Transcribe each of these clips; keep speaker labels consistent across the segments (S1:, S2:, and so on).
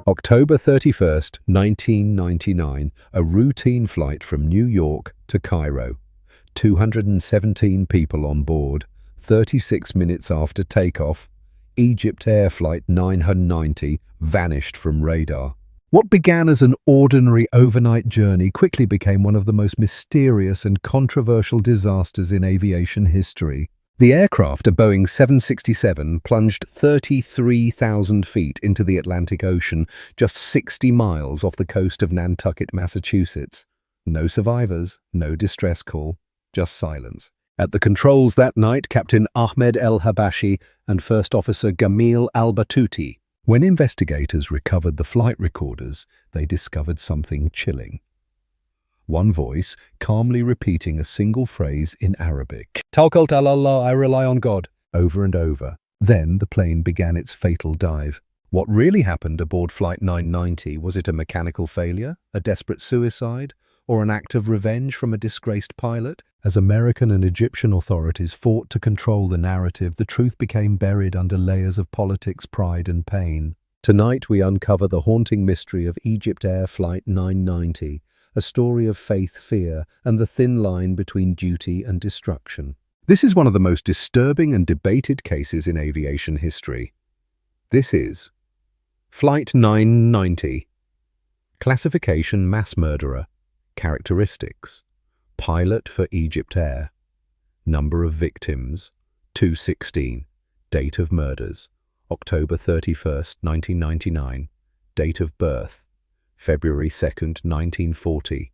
S1: October 31st, 1999, a routine flight from New York to Cairo. 217 people on board. 36 minutes after takeoff, EgyptAir Flight 990 vanished from radar. What began as an ordinary overnight journey quickly became one of the most mysterious and controversial disasters in aviation history. The aircraft, a Boeing 767, plunged 33,000 feet into the Atlantic Ocean, just 60 miles off the coast of Nantucket, Massachusetts. No survivors, no distress call, just silence. At the controls that night, Captain Ahmed El-Habashi and First Officer Gameel Al-Batouti. When investigators recovered the flight recorders, they discovered something chilling. One voice calmly repeating a single phrase in Arabic. "Tawkalt ala Allah, I rely on God," over and over. Then the plane began its fatal dive. What really happened aboard Flight 990? Was it a mechanical failure, a desperate suicide, or an act of revenge from a disgraced pilot? As American and Egyptian authorities fought to control the narrative, the truth became buried under layers of politics, pride, and pain. Tonight we uncover the haunting mystery of EgyptAir Flight 990, a story of faith, fear, and the thin line between duty and destruction. This is one of the most disturbing and debated cases in aviation history. This is Flight 990. Classification: mass murderer. Characteristics: pilot for EgyptAir. Number of victims: 216. Date of murders: October 31st, 1999. Date of birth: February 2nd, 1940.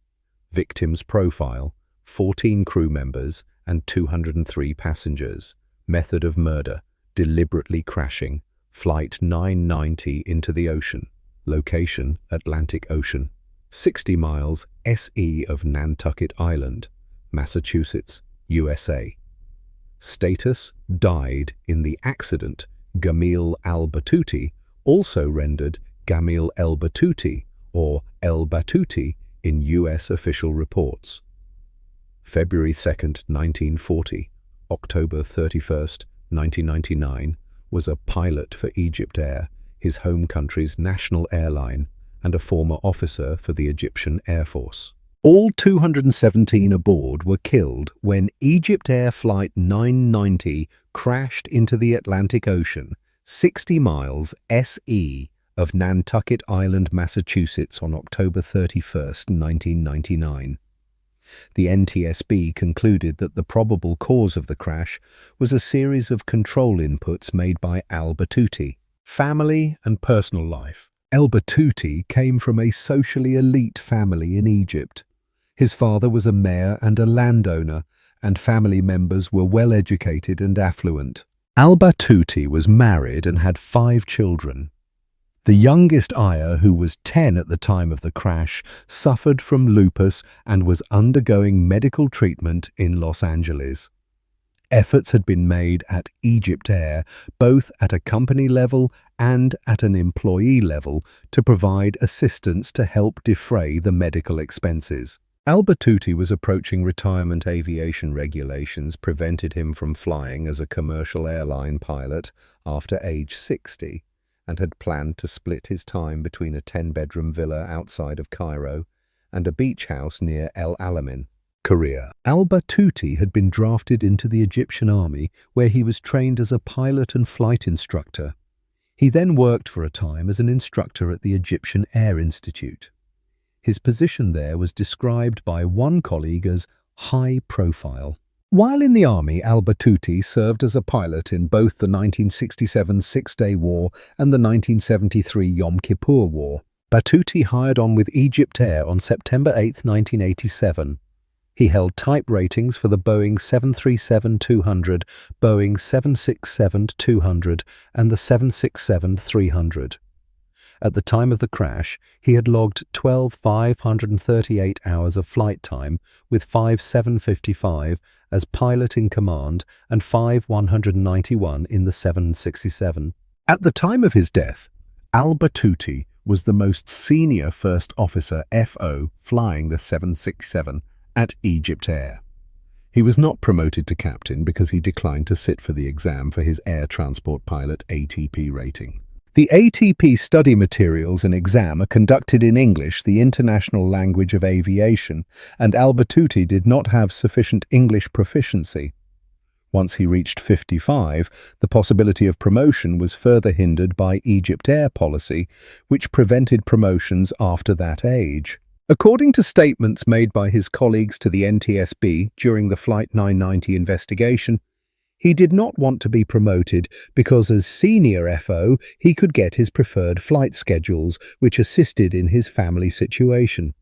S1: Victims profile: 14 crew members and 203 passengers. Method of murder: deliberately crashing. Flight 990 into the ocean. Location: Atlantic Ocean. 60 miles SE of Nantucket Island, Massachusetts, USA. Status: died in the accident. Gameel Al-Batouti, also rendered Gameel El-Batouti or El-Batouti in U.S. official reports. February 2nd, 1940, October 31st, 1999, was a pilot for EgyptAir, his home country's national airline, and a former officer for the Egyptian Air Force. All 217 aboard were killed when EgyptAir Flight 990 crashed into the Atlantic Ocean, 60 miles SE of Nantucket Island, Massachusetts on October 31st, 1999. The NTSB concluded that the probable cause of the crash was a series of control inputs made by Al-Batouti. Family and personal life. El-Batouti came from a socially elite family in Egypt. His father was a mayor and a landowner, and family members were well-educated and affluent. Al-Batouti was married and had 5 children. The youngest Aya, who was 10 at the time of the crash, suffered from lupus and was undergoing medical treatment in Los Angeles. Efforts had been made at EgyptAir, both at a company level and at an employee level, to provide assistance to help defray the medical expenses. Al-Batouti was approaching retirement. Aviation regulations prevented him from flying as a commercial airline pilot after age 60, and had planned to split his time between a 10-bedroom villa outside of Cairo and a beach house near El Alamein. Career. Al-Batouti had been drafted into the Egyptian army, where he was trained as a pilot and flight instructor. He then worked for a time as an instructor at the Egyptian Air Institute. His position there was described by one colleague as high profile. While in the army, Al-Batouti served as a pilot in both the 1967 Six-Day War and the 1973 Yom Kippur War. Batouti hired on with EgyptAir on September 8, 1987. He held type ratings for the Boeing 737-200, Boeing 767-200, and the 767-300. At the time of the crash, he had logged 12,538 hours of flight time, with 5,755 as pilot in command and 5,191 in the 767. At the time of his death, Al-Batouti was the most senior First Officer FO flying the 767 at EgyptAir. He was not promoted to captain because he declined to sit for the exam for his air transport pilot ATP rating. The ATP study materials and exam are conducted in English, the international language of aviation, and Al-Batouti did not have sufficient English proficiency. Once he reached 55, the possibility of promotion was further hindered by EgyptAir policy, which prevented promotions after that age. According to statements made by his colleagues to the NTSB during the Flight 990 investigation, he did not want to be promoted because as senior FO he could get his preferred flight schedules, which assisted in his family situation.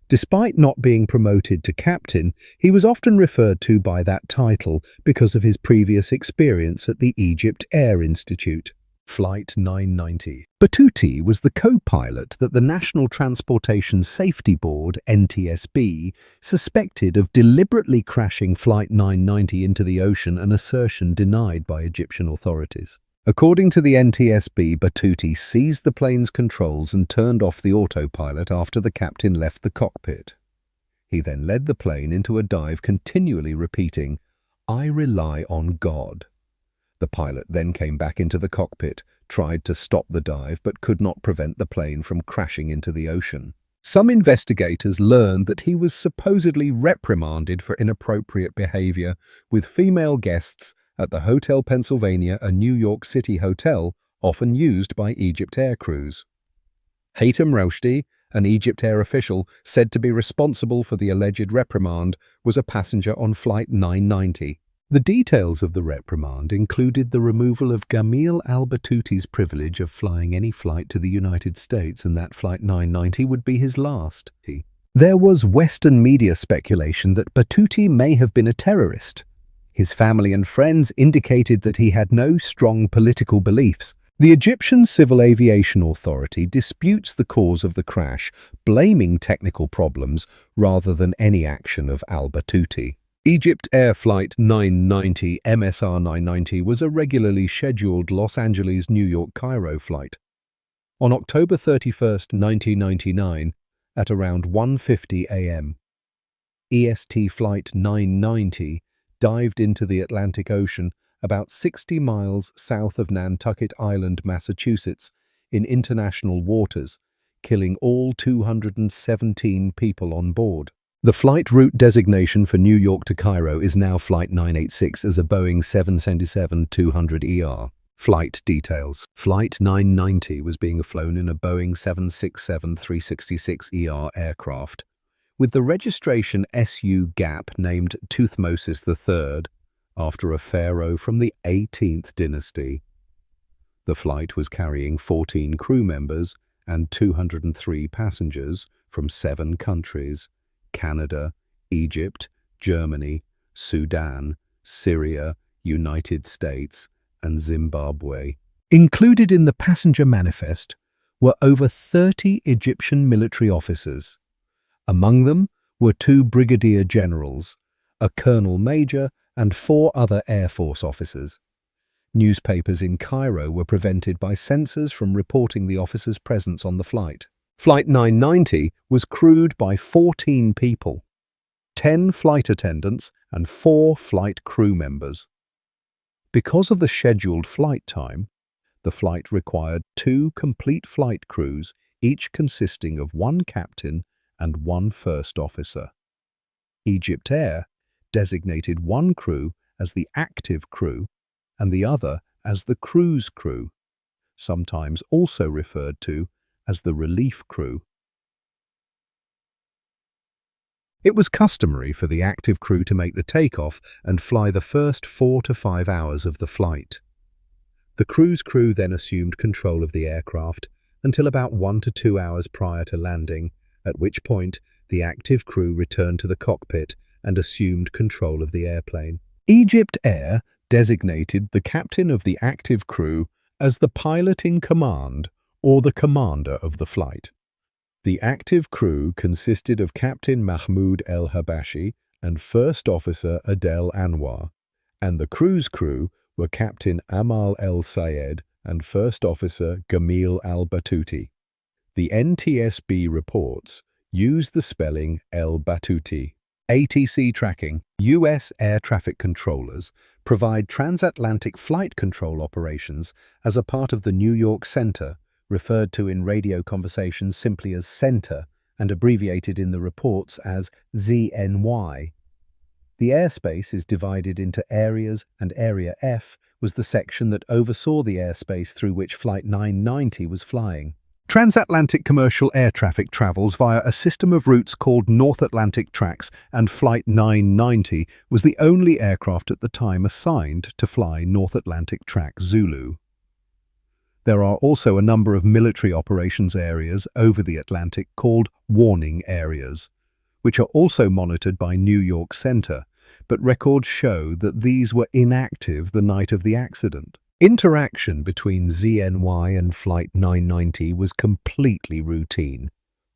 S1: Despite not being promoted to captain, he was often referred to by that title because of his previous experience at the EgyptAir Institute. Flight 990. Batouti was the co-pilot that the National Transportation Safety Board, NTSB, suspected of deliberately crashing Flight 990 into the ocean, an assertion denied by Egyptian authorities. According to the NTSB, Batouti seized the plane's controls and turned off the autopilot after the captain left the cockpit. He then led the plane into a dive, continually repeating, "I rely on God." The pilot then came back into the cockpit, tried to stop the dive, but could not prevent the plane from crashing into the ocean. Some investigators learned that he was supposedly reprimanded for inappropriate behavior with female guests at the Hotel Pennsylvania, a New York City hotel often used by EgyptAir crews. Hatem Roshdi, an EgyptAir official said to be responsible for the alleged reprimand, was a passenger on Flight 990. The details of the reprimand included the removal of Gameel Al-Batouti's privilege of flying any flight to the United States, and that Flight 990 would be his last. There was Western media speculation that Batouti may have been a terrorist. His family and friends indicated that he had no strong political beliefs. The Egyptian Civil Aviation Authority disputes the cause of the crash, blaming technical problems rather than any action of Al-Batouti. EgyptAir Flight 990 MSR 990 was a regularly scheduled Los Angeles-New York-Cairo flight. On October 31, 1999, at around 1:50 a.m., EST Flight 990 dived into the Atlantic Ocean about 60 miles south of Nantucket Island, Massachusetts, in international waters, killing all 217 people on board. The flight route designation for New York to Cairo is now Flight 986 as a Boeing 777-200ER. Flight details. Flight 990 was being flown in a Boeing 767-366ER aircraft, with the registration SU Gap named Thutmose III, after a pharaoh from the 18th dynasty. The flight was carrying 14 crew members and 203 passengers from 7 countries: Canada, Egypt, Germany, Sudan, Syria, United States, and Zimbabwe. Included in the passenger manifest were over 30 Egyptian military officers. Among them were 2 brigadier generals, a colonel major, and 4 other Air Force officers. Newspapers in Cairo were prevented by censors from reporting the officers' presence on the flight. Flight 990 was crewed by 14 people, 10 flight attendants and 4 flight crew members. Because of the scheduled flight time, the flight required 2 complete flight crews, each consisting of 1 captain and 1 first officer. EgyptAir designated 1 crew as the active crew and the other as the cruise crew, sometimes also referred to as the relief crew. It was customary for the active crew to make the takeoff and fly the first 4 to 5 hours of the flight. The cruise crew then assumed control of the aircraft until about 1 to 2 hours prior to landing, at which point the active crew returned to the cockpit and assumed control of the airplane. EgyptAir designated the captain of the active crew as the pilot in command or the commander of the flight. The active crew consisted of Captain Mahmoud El-Habashi and First Officer Adel Anwar, and the cruise crew were Captain Amal El-Sayed and First Officer Gameel Al-Batouti. The NTSB reports use the spelling El-Batouti. ATC tracking. U.S. air traffic controllers provide transatlantic flight control operations as a part of the New York Center, referred to in radio conversations simply as Center and abbreviated in the reports as ZNY. The airspace is divided into areas, and Area F was the section that oversaw the airspace through which Flight 990 was flying. Transatlantic commercial air traffic travels via a system of routes called North Atlantic tracks, and Flight 990 was the only aircraft at the time assigned to fly North Atlantic Track Zulu. There are also a number of military operations areas over the Atlantic called warning areas, which are also monitored by New York Center, but records show that these were inactive the night of the accident. Interaction between ZNY and Flight 990 was completely routine.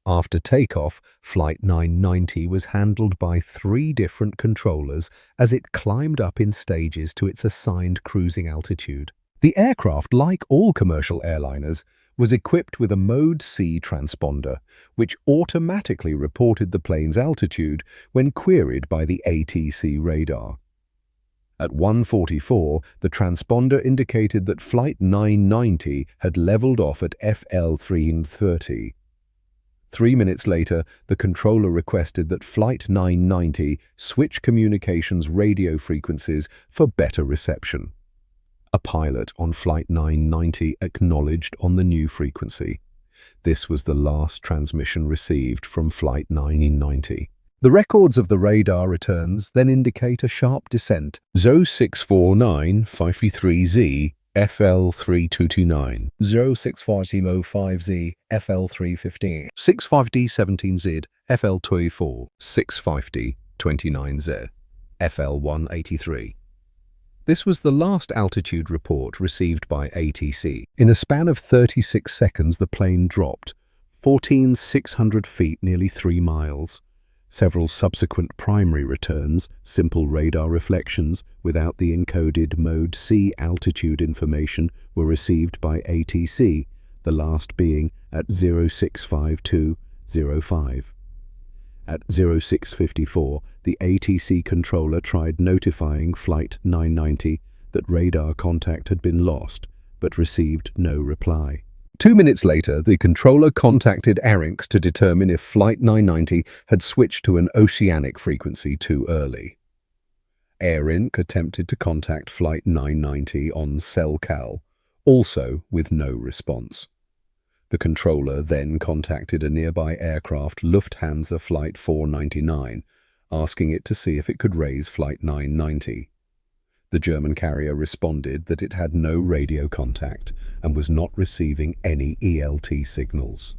S1: After takeoff, Flight 990 was handled by 3 different controllers as it climbed up in stages to its assigned cruising altitude. The aircraft, like all commercial airliners, was equipped with a Mode C transponder, which automatically reported the plane's altitude when queried by the ATC radar. At 1:44, the transponder indicated that Flight 990 had leveled off at FL 330. 3 minutes later, the controller requested that Flight 990 switch communications radio frequencies for better reception. A pilot on Flight 990 acknowledged on the new frequency. This was the last transmission received from Flight 990. The records of the radar returns then indicate a sharp descent. 0649-53Z FL 3229, 065050 FL 315, 65D17Z FL 24, 65D29Z FL 183. This was the last altitude report received by ATC. In a span of 36 seconds, the plane dropped 14,600 feet, nearly 3 miles. Several subsequent primary returns, simple radar reflections without the encoded Mode C altitude information, were received by ATC, the last being at 065205. At 0654, the ATC controller tried notifying Flight 990 that radar contact had been lost, but received no reply. 2 minutes later, the controller contacted ARINC to determine if Flight 990 had switched to an oceanic frequency too early. ARINC attempted to contact Flight 990 on Tawkalt, also with no response. The controller then contacted a nearby aircraft, Lufthansa Flight 499, asking it to see if it could raise Flight 990. The German carrier responded that it had no radio contact and was not receiving any ELT signals.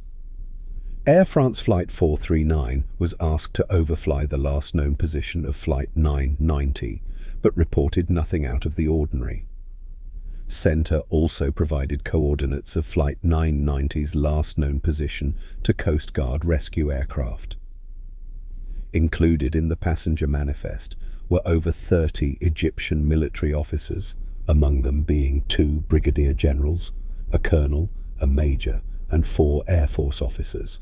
S1: Air France Flight 439 was asked to overfly the last known position of Flight 990, but reported nothing out of the ordinary. Center also provided coordinates of Flight 990's last known position to Coast Guard rescue aircraft. Included in the passenger manifest were over 30 Egyptian military officers, among them being 2 brigadier generals, a colonel, a major, and 4 Air Force officers.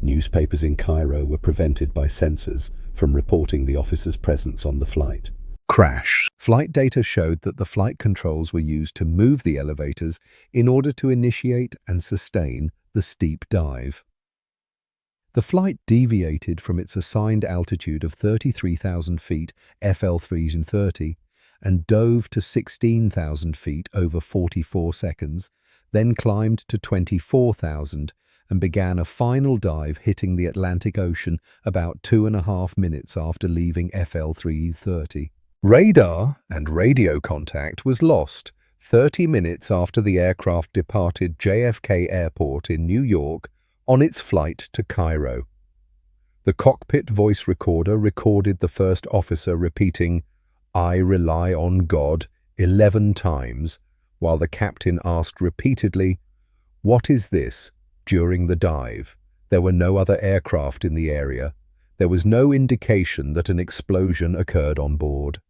S1: Newspapers in Cairo were prevented by censors from reporting the officers' presence on the flight. Crash. Flight data showed that the flight controls were used to move the elevators in order to initiate and sustain the steep dive. The flight deviated from its assigned altitude of 33,000 feet FL 330 and dove to 16,000 feet over 44 seconds, then climbed to 24,000 and began a final dive, hitting the Atlantic Ocean about 2.5 minutes after leaving FL 330. Radar and radio contact was lost 30 minutes after the aircraft departed JFK Airport in New York on its flight to Cairo. The cockpit voice recorder recorded the first officer repeating, "I rely on God," 11 times, while the captain asked repeatedly, "What is this?" during the dive. There were no other aircraft in the area. There was no indication that an explosion occurred on board.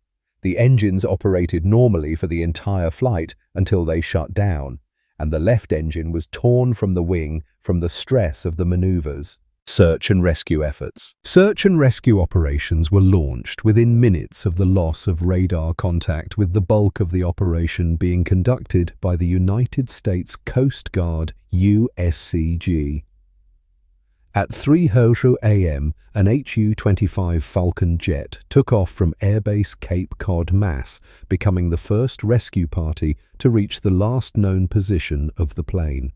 S1: The engines operated normally for the entire flight until they shut down, and the left engine was torn from the wing from the stress of the maneuvers. Search and rescue efforts. Search and rescue operations were launched within minutes of the loss of radar contact, with the bulk of the operation being conducted by the United States Coast Guard USCG. At 3:00 a.m., an HU-25 Falcon jet took off from Airbase Cape Cod, Mass., becoming the first rescue party to reach the last known position of the plane.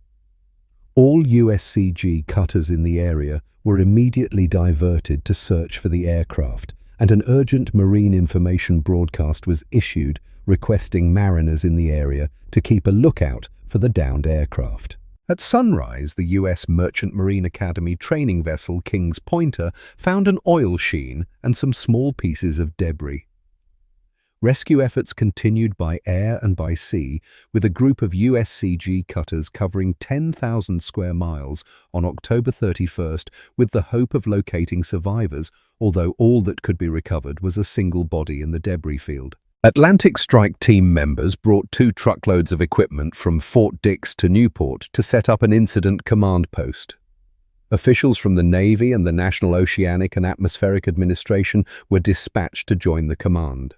S1: All USCG cutters in the area were immediately diverted to search for the aircraft, and an urgent marine information broadcast was issued requesting mariners in the area to keep a lookout for the downed aircraft. At sunrise, the U.S. Merchant Marine Academy training vessel King's Pointer found an oil sheen and some small pieces of debris. Rescue efforts continued by air and by sea, with a group of USCG cutters covering 10,000 square miles on October 31st, with the hope of locating survivors, although all that could be recovered was a single body in the debris field. Atlantic Strike Team members brought 2 truckloads of equipment from Fort Dix to Newport to set up an incident command post. Officials from the Navy and the National Oceanic and Atmospheric Administration were dispatched to join the command.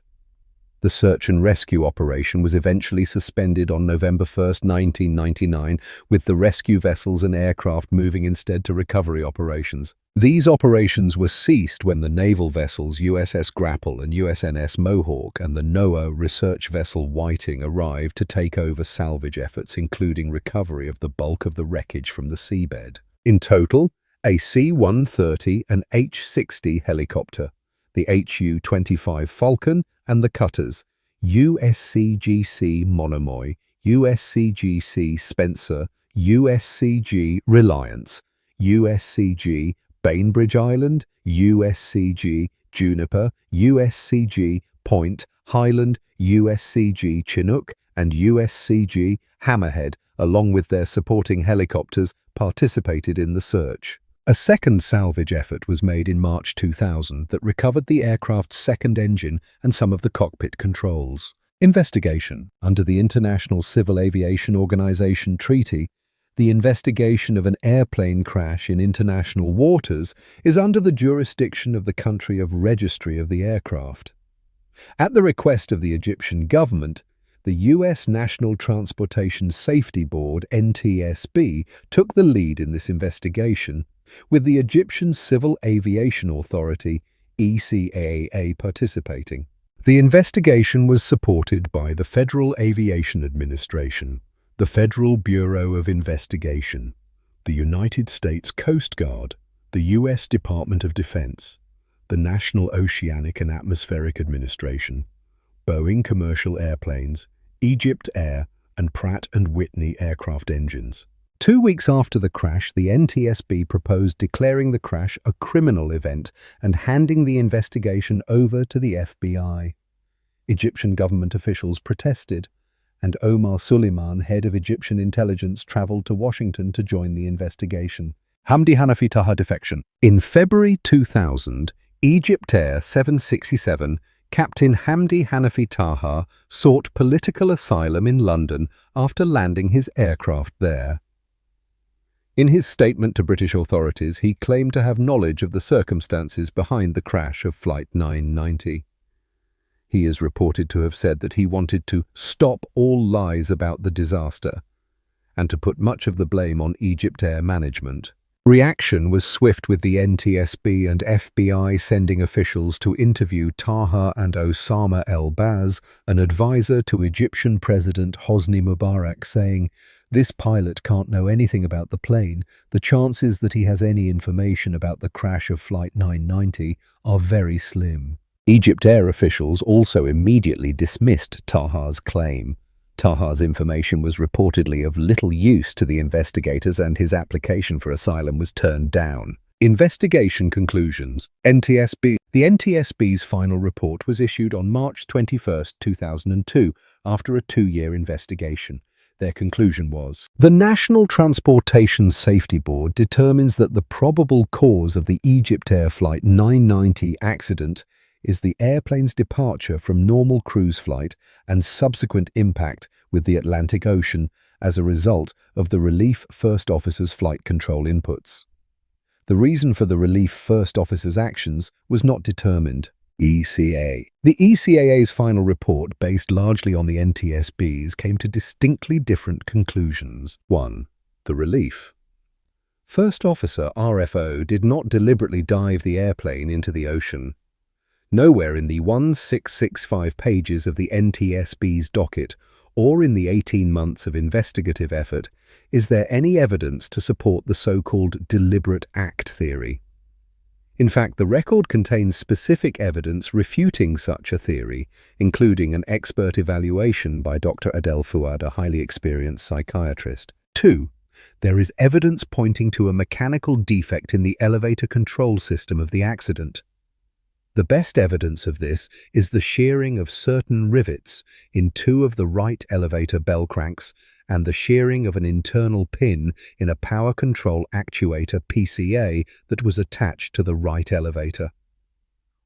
S1: The search and rescue operation was eventually suspended on November 1, 1999, with the rescue vessels and aircraft moving instead to recovery operations. These operations were ceased when the naval vessels USS Grapple and USNS Mohawk and the NOAA research vessel Whiting arrived to take over salvage efforts, including recovery of the bulk of the wreckage from the seabed. In total, a C-130 and H-60 helicopter, the HU-25 Falcon, and the cutters USCGC Monomoy, USCGC Spencer, USCG Reliance, USCG Bainbridge Island, USCG Juniper, USCG Point, Highland, USCG Chinook, and USCG Hammerhead, along with their supporting helicopters, participated in the search. A second salvage effort was made in March 2000 that recovered the aircraft's second engine and some of the cockpit controls. Investigation. Under the International Civil Aviation Organization Treaty, the investigation of an airplane crash in international waters is under the jurisdiction of the country of registry of the aircraft. At the request of the Egyptian government, the U.S. National Transportation Safety Board, NTSB, took the lead in this investigation, with the Egyptian Civil Aviation Authority, ECAA, participating. The investigation was supported by the Federal Aviation Administration, the Federal Bureau of Investigation, the United States Coast Guard, the U.S. Department of Defense, the National Oceanic and Atmospheric Administration, Boeing Commercial Airplanes, EgyptAir, and Pratt & Whitney aircraft engines. 2 weeks after the crash, the NTSB proposed declaring the crash a criminal event and handing the investigation over to the FBI. Egyptian government officials protested, and Omar Suleiman, head of Egyptian intelligence, traveled to Washington to join the investigation. Hamdi Hanafi Taha defection. In February 2000, EgyptAir 767 Captain Hamdi Hanafi Taha sought political asylum in London after landing his aircraft there. In his statement to British authorities, he claimed to have knowledge of the circumstances behind the crash of Flight 990. He is reported to have said that he wanted to stop all lies about the disaster and to put much of the blame on EgyptAir management. Reaction was swift, with the NTSB and FBI sending officials to interview Taha and Osama El-Baz, an advisor to Egyptian President Hosni Mubarak, saying, "This pilot can't know anything about the plane. The chances that he has any information about the crash of Flight 990 are very slim." EgyptAir officials also immediately dismissed Taha's claim. Taha's information was reportedly of little use to the investigators, and his application for asylum was turned down. Investigation conclusions. NTSB. The NTSB's final report was issued on March 21, 2002, after a 2-year investigation. Their conclusion was: the National Transportation Safety Board determines that the probable cause of the EgyptAir Flight 990 accident is the airplane's departure from normal cruise flight and subsequent impact with the Atlantic Ocean as a result of the relief first officer's flight control inputs. The reason for the relief First Officer's actions was not determined. ECA. The ECAA's final report, based largely on the NTSB's, came to distinctly different conclusions. 1. The relief. First Officer RFO did not deliberately dive the airplane into the ocean. Nowhere in the 1665 pages of the NTSB's docket or in the 18 months of investigative effort is there any evidence to support the so-called deliberate act theory. In fact, the record contains specific evidence refuting such a theory, including an expert evaluation by Dr. Adel Fouad, a highly experienced psychiatrist. 2. There is evidence pointing to a mechanical defect in the elevator control system of the accident. The best evidence of this is the shearing of certain rivets in 2 of the right elevator bell cranks and the shearing of an internal pin in a power control actuator PCA that was attached to the right elevator.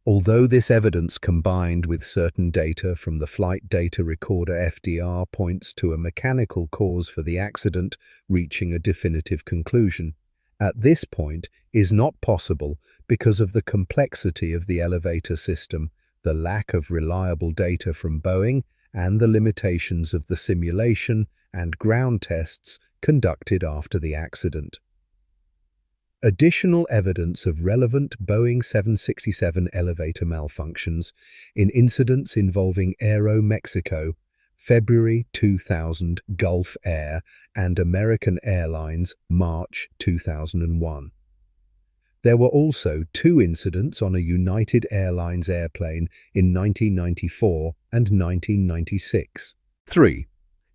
S1: Although this evidence, combined with certain data from the flight data recorder FDR, points to a mechanical cause for the accident reaching a definitive conclusion, at this point is not possible because of the complexity of the elevator system, the lack of reliable data from Boeing, and the limitations of the simulation and ground tests conducted after the accident. Additional evidence of relevant Boeing 767 elevator malfunctions in incidents involving Aero Mexico, February 2000, Gulf Air, and American Airlines, March 2001. There were also 2 incidents on a United Airlines airplane in 1994 and 1996. 3.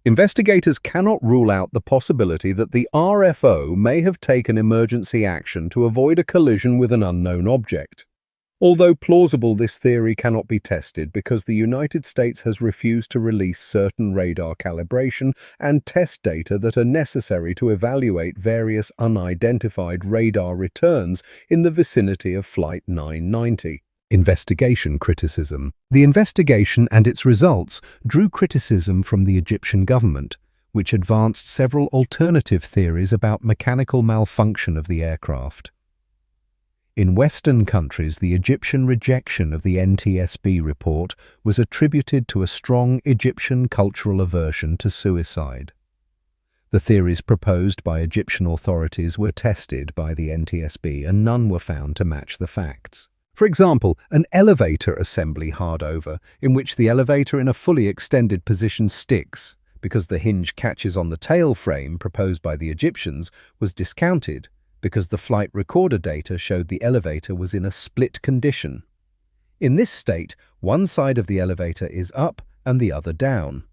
S1: Investigators cannot rule out the possibility that the RFO may have taken emergency action to avoid a collision with an unknown object. Although plausible, this theory cannot be tested because the United States has refused to release certain radar calibration and test data that are necessary to evaluate various unidentified radar returns in the vicinity of Flight 990. Investigation criticism. The investigation and its results drew criticism from the Egyptian government, which advanced several alternative theories about mechanical malfunction of the aircraft. In Western countries, the Egyptian rejection of the NTSB report was attributed to a strong Egyptian cultural aversion to suicide. The theories proposed by Egyptian authorities were tested by the NTSB and none were found to match the facts. For example, an elevator assembly hardover in which the elevator in a fully extended position sticks because the hinge catches on the tail frame proposed by the Egyptians was discounted because the flight recorder data showed the elevator was in a split condition. In this state, one side of the elevator is up and the other down.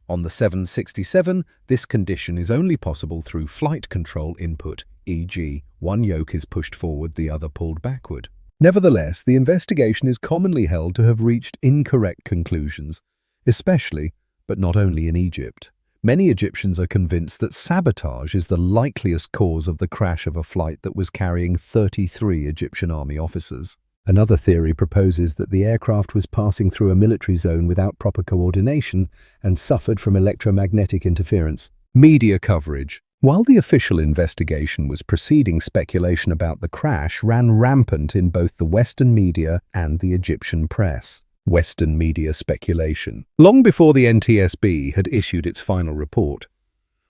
S1: On the 767, this condition is only possible through flight control input, e.g., one yoke is pushed forward, the other pulled backward. Nevertheless, the investigation is commonly held to have reached incorrect conclusions, especially, but not only in Egypt. Many Egyptians are convinced that sabotage is the likeliest cause of the crash of a flight that was carrying 33 Egyptian army officers. Another theory proposes that the aircraft was passing through a military zone without proper coordination and suffered from electromagnetic interference. Media coverage. While the official investigation was proceeding, speculation about the crash ran rampant in both the Western media and the Egyptian press. Western media speculation. Long before the NTSB had issued its final report,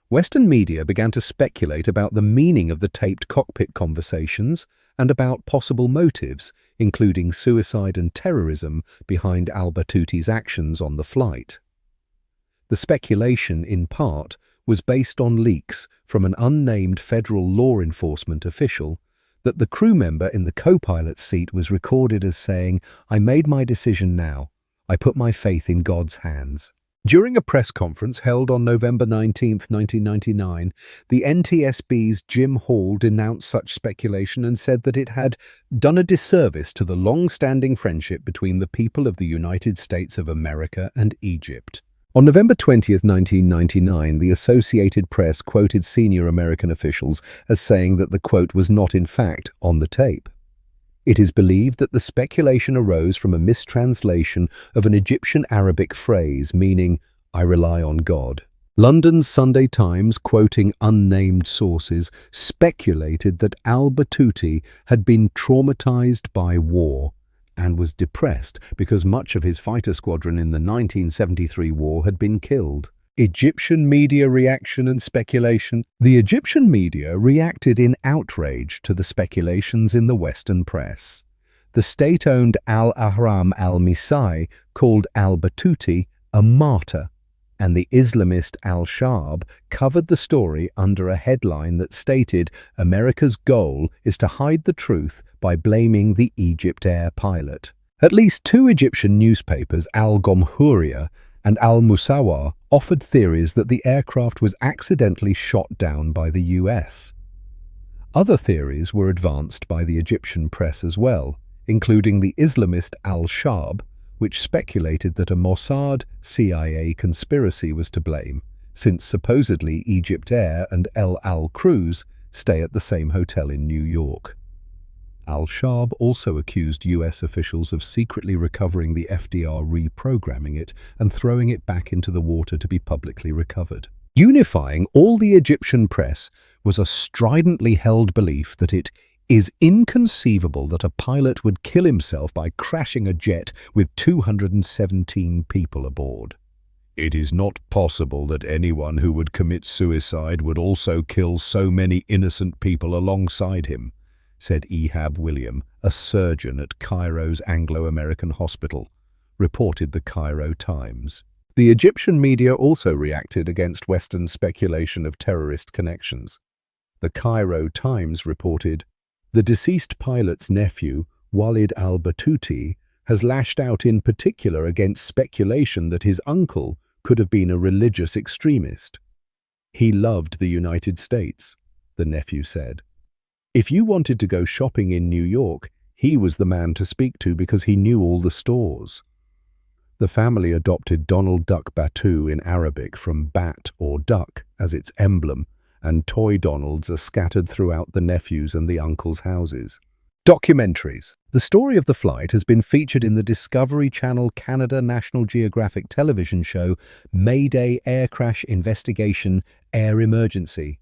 S1: Western media began to speculate about the meaning of the taped cockpit conversations and about possible motives, including suicide and terrorism, behind al-Batouti's actions on the flight. The speculation, in part, was based on leaks from an unnamed federal law enforcement official that the crew member in the co-pilot's seat was recorded as saying, "I made my decision now. I put my faith in God's hands." During a press conference held on November 19, 1999, the NTSB's Jim Hall denounced such speculation and said that it had done a disservice to the long-standing friendship between the people of the United States of America and Egypt. On November 20, 1999, the Associated Press quoted senior American officials as saying that the quote was not, in fact, on the tape. It is believed that the speculation arose from a mistranslation of an Egyptian Arabic phrase meaning, "I rely on God." London's Sunday Times, quoting unnamed sources, speculated that al-Batouti had been traumatized by war and was depressed because much of his fighter squadron in the 1973 war had been killed. Egyptian media reaction and speculation. The Egyptian media reacted in outrage to the speculations in the Western press. The state-owned Al-Ahram al-Misai called al-Batouti a martyr, and the Islamist Al-Shabaab covered the story under a headline that stated America's goal is to hide the truth by blaming the EgyptAir pilot. At least two Egyptian newspapers, Al-Gomhuriya and Al-Musawa, offered theories that the aircraft was accidentally shot down by the US. Other theories were advanced by the Egyptian press as well, including the Islamist Al-Shabaab, which speculated that a Mossad CIA conspiracy was to blame, since supposedly EgyptAir and El Al crews stay at the same hotel in New York. Al-Shabaab also accused US officials of secretly recovering the FDR, reprogramming it, and throwing it back into the water to be publicly recovered. Unifying all the Egyptian press was a stridently held belief that it is inconceivable that a pilot would kill himself by crashing a jet with 217 people aboard. It is not possible that anyone who would commit suicide would also kill so many innocent people alongside him, said Ehab William, a surgeon at Cairo's Anglo-American hospital, reported the Cairo Times. The Egyptian media also reacted against Western speculation of terrorist connections. The Cairo Times reported, "The deceased pilot's nephew, Walid al-Batouti, has lashed out in particular against speculation that his uncle could have been a religious extremist. He loved the United States," the nephew said. "If you wanted to go shopping in New York, he was the man to speak to because he knew all the stores." The family adopted Donald Duck Batu in Arabic from bat or duck as its emblem, and toy Donalds are scattered throughout the nephew's and the uncle's houses. Documentaries. The story of the flight has been featured in the Discovery Channel Canada National Geographic television show Mayday Air Crash Investigation Air Emergency.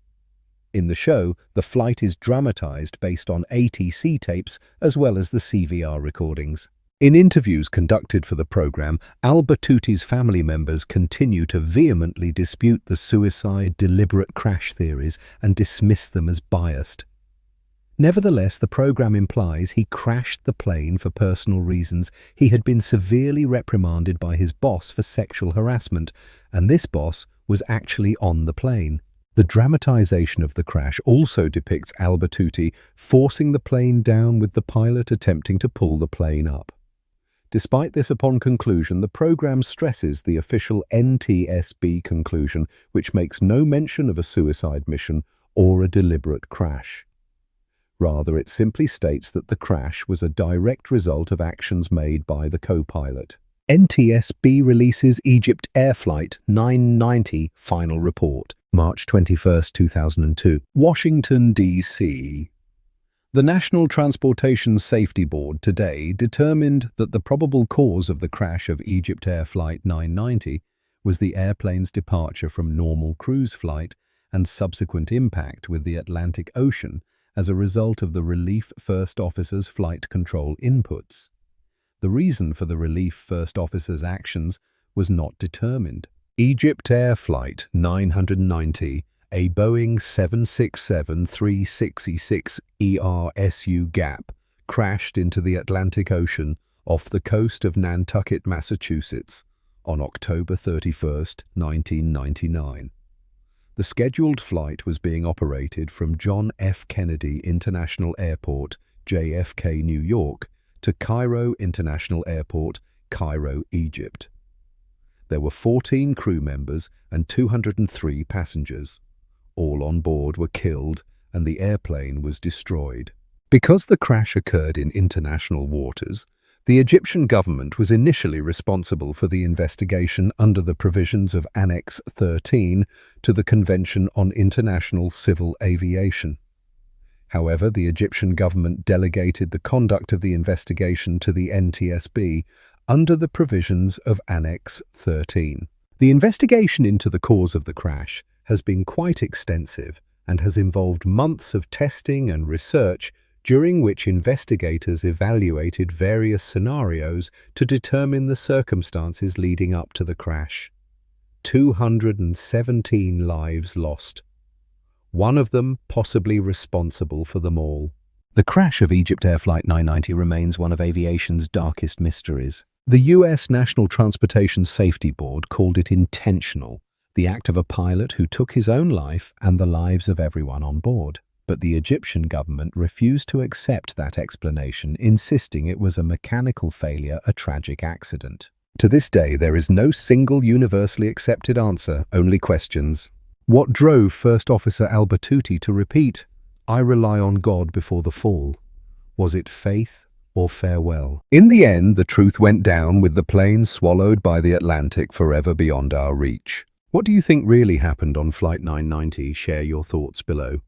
S1: In the show, the flight is dramatized based on ATC tapes as well as the CVR recordings. In interviews conducted for the program, al-Batouti's family members continue to vehemently dispute the suicide deliberate crash theories and dismiss them as biased. Nevertheless, the program implies he crashed the plane for personal reasons. He had been severely reprimanded by his boss for sexual harassment, and this boss was actually on the plane. The dramatization of the crash also depicts al-Batouti forcing the plane down with the pilot attempting to pull the plane up. Despite this, upon conclusion, the program stresses the official NTSB conclusion, which makes no mention of a suicide mission or a deliberate crash. Rather, it simply states that the crash was a direct result of actions made by the co-pilot. NTSB releases EgyptAir Flight 990 final report, March 21, 2002. Washington, D.C. The National Transportation Safety Board today determined that the probable cause of the crash of EgyptAir Flight 990 was the airplane's departure from normal cruise flight and subsequent impact with the Atlantic Ocean as a result of the relief first officer's flight control inputs. The reason for the relief first officer's actions was not determined. EgyptAir Flight 990, a Boeing 767-366 ERSU Gap, crashed into the Atlantic Ocean off the coast of Nantucket, Massachusetts, on October 31, 1999. The scheduled flight was being operated from John F. Kennedy International Airport, JFK, New York, to Cairo International Airport, Cairo, Egypt. There were 14 crew members and 203 passengers. All on board were killed and the airplane was destroyed. Because the crash occurred in international waters, the Egyptian government was initially responsible for the investigation under the provisions of Annex 13 to the Convention on International Civil Aviation. However, the Egyptian government delegated the conduct of the investigation to the NTSB under the provisions of Annex 13. The investigation into the cause of the crash has been quite extensive and has involved months of testing and research, during which investigators evaluated various scenarios to determine the circumstances leading up to the crash. 217 lives lost, one of them possibly responsible for them all. The crash of EgyptAir Flight 990 remains one of aviation's darkest mysteries. The U.S. National Transportation Safety Board called it intentional, the act of a pilot who took his own life and the lives of everyone on board. But the Egyptian government refused to accept that explanation, insisting it was a mechanical failure, a tragic accident. To this day, there is no single universally accepted answer, only questions. What drove First Officer Al-Batouti to repeat, "I rely on God before the fall"? Was it faith or farewell? In the end, the truth went down, with the plane swallowed by the Atlantic forever beyond our reach. What do you think really happened on Flight 990? Share your thoughts below.